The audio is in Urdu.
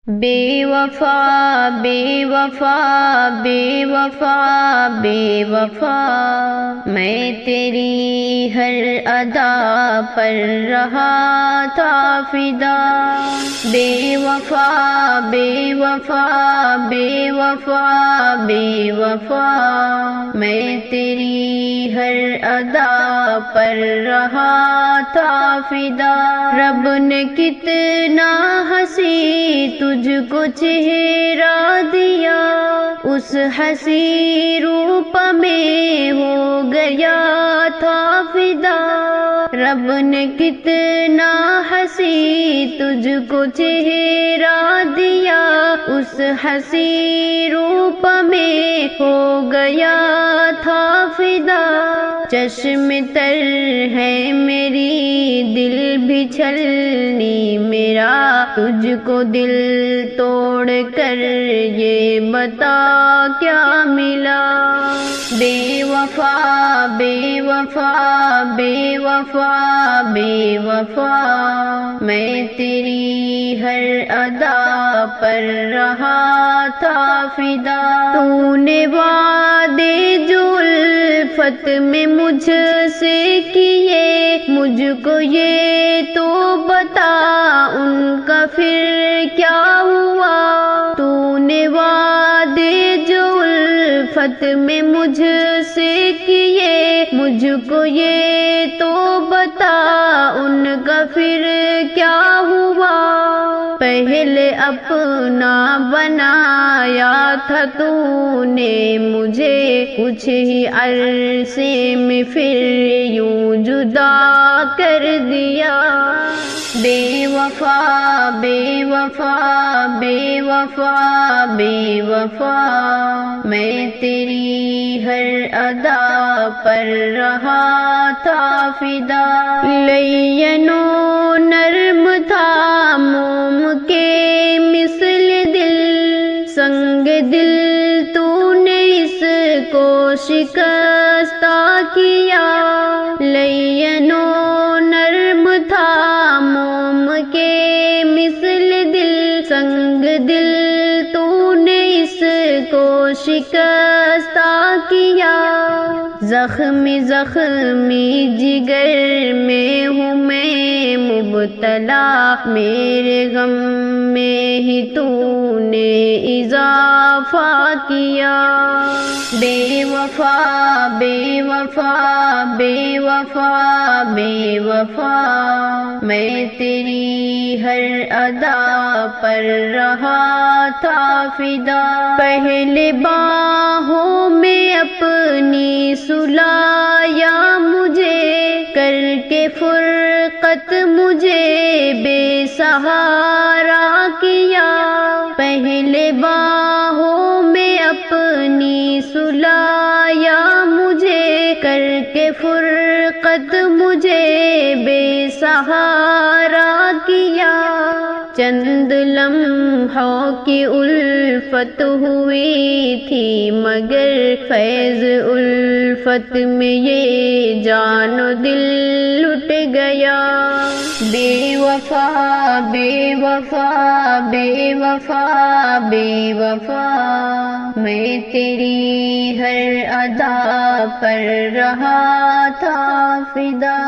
بے وفا بے وفا بے وفا بے وفا، میں تیری ہر ادا پر رہا تھا فدا۔ بے وفا بے وفا بے وفا بے وفا، میں تیری ہر ادا پر رہا تھا فدا۔ رب نے کتنا ہنسی تجھ کو چہرہ دیا، اس ہنسی روپ میں ہو گیا تھا فدا۔ رب نے کتنا ہنسی تجھ کو چہرہ دیا، اس ہنسی روپ میں ہو گیا تھا فدا۔ چشم تر ہے میری دل بھی چھلنی میرا، تجھ کو دل توڑ کر یہ بتا کیا ملا۔ بے وفا بے وفا بے وفا بے وفا، میں تیری ہر ادا پر رہا تھا فدا۔ تو نے وعدے جو الفت میں مجھ سے کیے، مجھ کو یہ تو بتا ان کا پھر کیا ہوا۔ تو نے وعدے جو الفت میں مجھ سے کیے، مجھ کو یہ تو بتا ان کا پھر کیا ہوا۔ پہلے اپنا بنایا تھا تو نے مجھے، کچھ ہی عرصے میں پھر یوں جدا کر دیا۔ بے وفا بے وفا بے وفا بے وفا، میں تیری ہر ادا پر رہا تھا فدا۔ لین و نرم تھا موم کے مثل دل، سنگ دل تو نے اس کو شکستہ کیا۔ لین و نرم تھا موم کے مثل دل، سنگ دل تو نے اس کو شکستہ کیا۔ زخمی زخمی جگر میں ہوں میں مبتلا، میرے غم میں ہی تو نے اضافہ کیا۔ بے وفا بے وفا بے وفا بے وفا، میں تیری ہر ادا پر رہا تھا فدا۔ پہلے باہوں میں اپنی سلایا مجھے، کر کے فرقت مجھے بے سہارا کیا۔ پہلے باہوں میں اپنی سلایا مجھے، کر کے فرقت مجھے بے سہارا کیا۔ چند لمحوں کی الفت ہوئی تھی مگر فیض الفت میں یہ جان و دل لٹ گیا۔ بے وفا بے وفا بے وفا بے وفا، میں تیری ہر ادا پر رہا تھا فدا۔